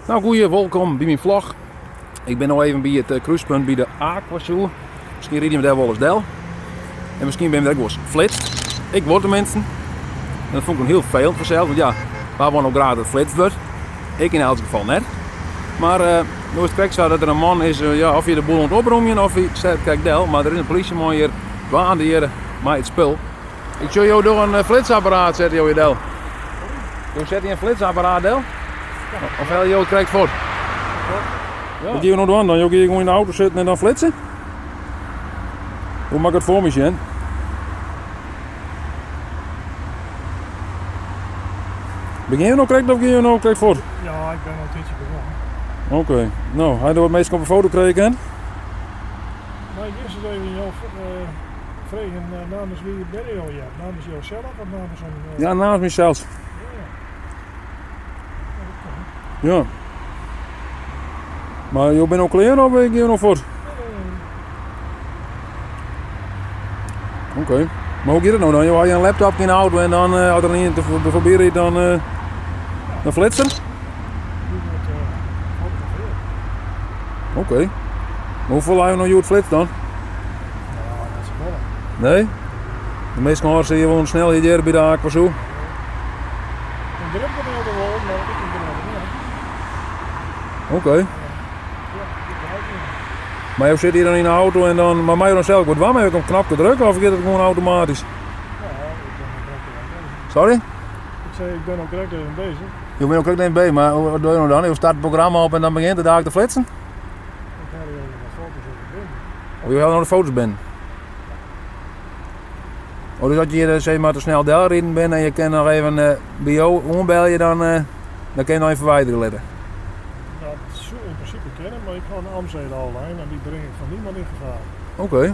Nou, goeie, welkom bij mijn vlog. Ik ben nog even bij het kruispunt bij de Aquashoe. Misschien rijd je me daar wel eens del. En misschien ben ik wel eens flitst. Ik word de mensen. En dat vond ik een heel veel vanzelf. Want ja, waar we nog graag dat flitst wordt. Ik in elk geval net. Maar nu is het kijk zo dat er een man is, of je de boel moet oproemen of je zegt kijk del. Maar er is een politieman hier, aan de heren, maar het spul. Ik zou jou door een flitsapparaat zetten, joh, del. Je zet je een flitsapparaat del? Of wil je het krijgt voor? Ja. Wat doe je nou doen? Dan ga je gewoon in de auto zitten en dan flitsen? Hoe maak ik het voor me zien? Begin je nog correct of ga je nou correct voor? Ja, ik ben al een tijdje begonnen. Oké. Nou, hij er wat meestal op een foto gekregen? Maar ik eerst eens even jou vragen namens wie ben je al? Ja, namens jouzelf of namens een... Ja, namens mezelf. Ja. Maar je bent ook klaar of ga je nog voor? Oké. Maar hoe gaat het nou dan? Je had je een laptop in de auto en dan als er niet te proberen dan flitsen? Oké. Maar hoeveel heb je nog het flits dan? Ja, dat is wel. Nee? De meeste horen zie je gewoon snel hier bij de Aquashoe. Ik druk er heel de wol, maar ik ben er niet. Oké. Ja, ik ben ook niet. Maar je zit hier dan in de auto en dan, maar mij dan zelf wordt warm, heb ik een knop te drukken of gaat het gewoon automatisch? Ja, ik ben ook direct bezig. Sorry? Ik zei, ik ben ook direct even bezig. Je bent ook direct bij, maar wat doe je nou dan? Je start het programma op en dan begint het eigenlijk te flitsen? Ik ga er even wat foto's over binnen. Of je wil nog de foto's binnen? Of dus dat je hier zeg maar te snel delrijden bent en je kan nog even bij jou ombel je dan kan je nog even verwijderen letten. Dat zou in principe kennen, maar ik ga een Amsterdam online en die breng ik van niemand in gevaar. Oké.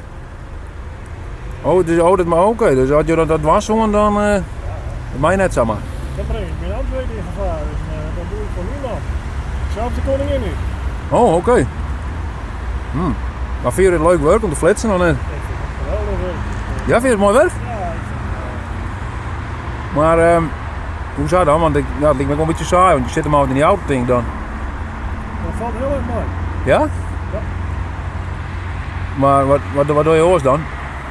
Dus als je dat was doen, dan mij net zeg maar. Dan breng ik mijn Amsterdam in gevaar, dus dat doe ik van niemand. Zelfs de koningin niet. Oh, oké. Maar vind je het leuk werk om te flitsen dan net? Ik vind het geweldig werk. Ja, vind je het mooi werk? Ja, ik vind het Maar hoe zou dat? Want het lijkt me wel een beetje saai, want je zit hem altijd in die auto denk ik dan. dat valt heel erg mooi. Ja? Ja. Maar wat doe je hoors dan?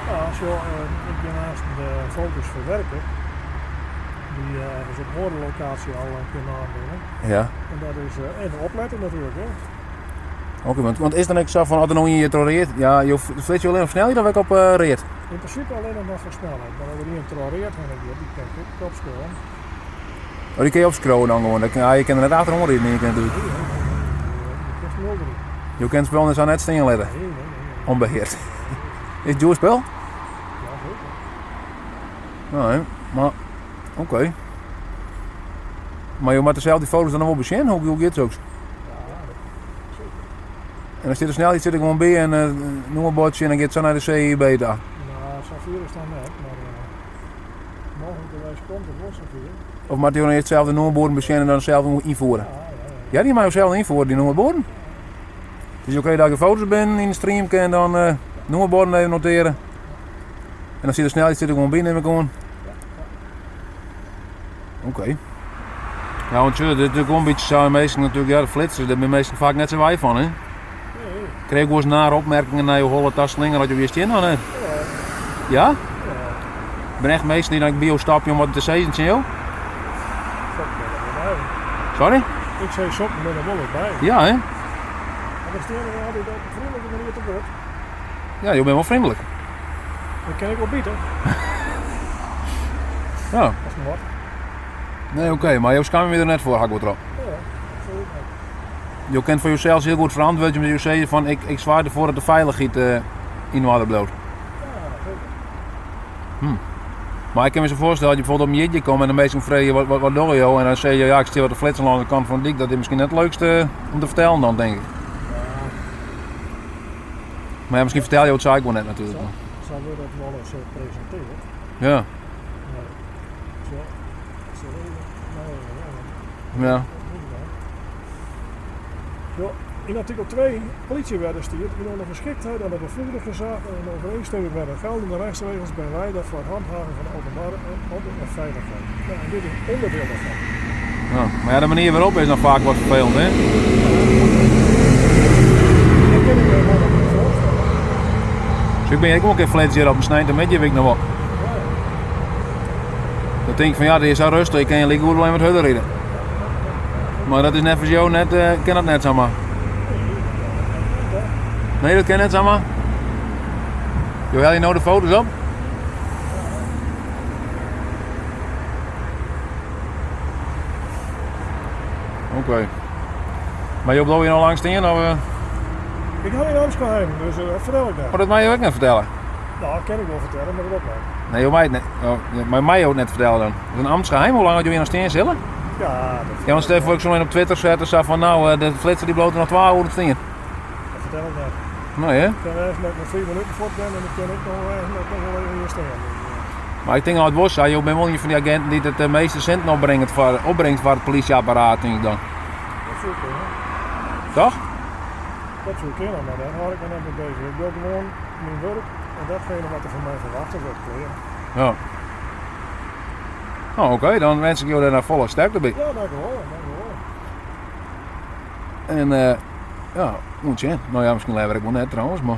Ja, ik ben naast de foto's verwerken, die ergens op moordenlocatie al kunnen aanbrengen. Ja. En dat is even opletten natuurlijk. Hè. Oké, want is dan ook zo van als er nog in je troreert, ja, je flits je alleen op snelheid of ik op reert? In principe alleen nog maar voor snelheid, maar als er niet troreert, dan heb je die kan ik ook opscoren. Oh, die kun je opscrollen dan gewoon. Je kan er net achterom rijden en je kan doen. Je kunt nul erin. Je kunt spel dus aan net stingen letten. Nee. Onbeheerd. Is het jouw spel? Ja, zeker. Nee, maar oké. Maar je moet er zelf die foto's dan nog wel bezinnen, hoe gaat het ook? Ja, zeker. En als je er snel iets zit, ik gewoon bij en noem een bordje en dan gaat het zo naar de CIB daar. Nou, Safier is dan net, maar mogelijkerwijs komt het wel Safier. Of moet je dan eerst zelf de nummerborden bezinnen en dan zelf moet invoeren? Ja, die mag je zelf invoeren, die nummerborden. Dus oké, dat je foto's bent in de stream en dan nummerborden even noteren. En als je er snel iets zit, ik gewoon binnen neem ik gewoon. Oké. Ja, want dit is natuurlijk wel een beetje zo, meestal natuurlijk, ja, de flitsers, daar ben meestal vaak net zo wij van, hè? Nee. Kreeg ik wel eens nare opmerkingen naar je holle tasslinger dat je wist in dan, hè? Ja? Ik ben echt meestal die dan bij jou stapje om wat te zeggen, zie je? Sorry? Ik zei sokken met een wolk bij. Ja, hè? Maar dan steren we altijd op een vriendelijke manier te woord. Ja, je bent wel vriendelijk. Dat kan ik wel bieden. Ja. Dat is mooi. Nee, oké, maar je schaam je er net voor, hak wat erop. Ja, absoluut. Je kent voor jezelf heel goed verantwoord, je zegt van ik zwaar ervoor dat de veiligheid in water bloot. Ja, zeker. Maar ik kan me zo voorstellen dat je bijvoorbeeld op een jitje komt en de meesten vragen wat doe je en dan zeg je ja ik stil wat de flitsen aan de kant van de dik, dat is misschien net het leukste om te vertellen dan denk ik. Maar ja, misschien vertel je het zaak wel net natuurlijk. Zal we dat wel eens presenteren? Ja. Ja. In artikel 2, politiewet stiert in onder geschiktheid aan de bevoegde zaken en overeenstemming met de geldende rechtsregels bij wijde voor het handhaven van de openbare orde en veiligheid. Nou, en dit is onderdeel daarvan. Ja, maar ja, de manier waarop is dan vaak wat vervelend, hè? Dat kan ik me helemaal niet voorstellen. Dus ik ben ook een keer flits hier op een snijden met je weet ik nog wat. Dan denk ik van ja, dit is zo rustig, ik kan je liggen goed alleen met hullen rijden. Maar dat is net voor jou, net, ken dat net, zeg maar. Nee, dat ken net, zeg maar. Joh, haal je nou de foto's op? Oké. Maar je blijft hier nog langs dingen? Of, Ik hou in Amsterdam, dus vertel ik dat. maar dat mag je ook net vertellen. Nou, dat kan ik wel vertellen, maar dat ook niet. Nee, joh, mij het net. Oh, ja, maar mij ook net vertellen dan. Dat is een ambtsgeheim, hoe lang had je hier nog steen zillen? Ja, dat, Ja, want stel voor ik zo op Twitter zet en zei van nou, de flitser die bloot er nog 12 uur steen. dat vertel ik niet. Nee hè? Ik kan even met mijn 4 minuten voortgaan en dan kan ik nog wel even hier staan. Maar ik denk al het was, je bent wel een van die agenten die het de meeste centen opbrengt voor het politieapparaat, denk ik dan. Dat zou kunnen. Toch? Dat zou kunnen, maar daar hou ik me net mee bezig. Ik wil gewoon mijn werk en datgene wat er van mij verwacht wordt kleren. Ja. Nou oké, dan wens ik jullie daar volle sterkte bij. Ja, dankjewel, dankjewel. En ja, moet je. Nou ja, misschien lever ik wel net trouwens, maar...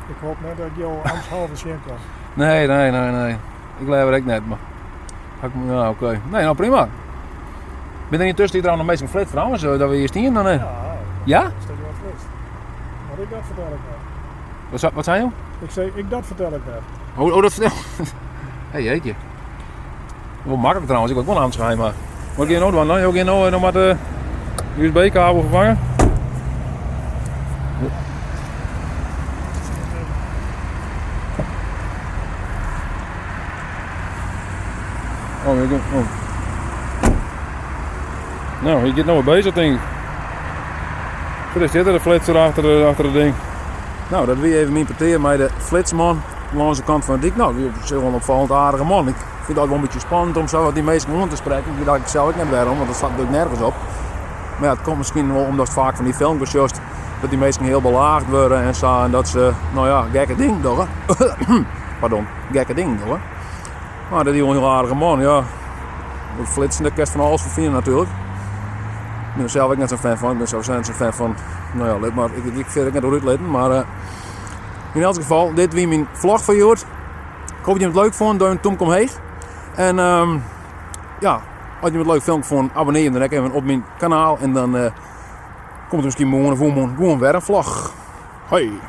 Ik hoop net dat jouw ambtshalve cent was. Nee. Ik lever ik net, maar... Ja, oké. Nee, nou prima. Ben er niet tussen die trouwens nog meestal flit trouwens, dat we hier stien dan? Ja, Ja? dat is toch wel flits. Maar ik dat vertel ik net. Wat zei je? Ik zei, dat vertel ik net. Oh, dat vertel. Hé, jeetje. Wel makkelijk trouwens, ik was wel aan het schijnen, maar. Wat ga je nou doen? Dan? Je nou nog maar de USB-kabel vervangen? Oh, je gaat. Oh. Nou, je gaat nou weer bezig, denk ik. Zo, zit er de flitser achter het ding. Nou, dat wie even mijn parteer met de flitsman aan onze kant van het dik. Nou, die is wel een opvallend aardige man. Ik vind dat wel een beetje spannend om zo wat die mensen gewoon te spreken. Ik dacht ik zelf ook net waarom, want dat staat natuurlijk nergens op. Maar ja, het komt misschien wel omdat het vaak van die filmpjes juist dat die mensen heel belaagd worden en zo. En dat ze, nou ja, gekke ding doen. Pardon, gekke ding doen. Maar dat is wel een heel aardige man, ja. Dat flitsen, daar kerst van alles van vinden natuurlijk. Ik ben er zelf ook net zo'n fan van. Ik ben zo zo'n fan van, nou ja, let maar, ik vind het net uitletten, maar in elk geval, dit was mijn vlog van jullie. Ik hoop dat je het leuk vond, duim Tom kom heen. En ja, als je het leuk filmpje vond, abonneer je dan even op mijn kanaal en dan komt er misschien morgen of overmorgen gewoon weer een vlog. Hoi!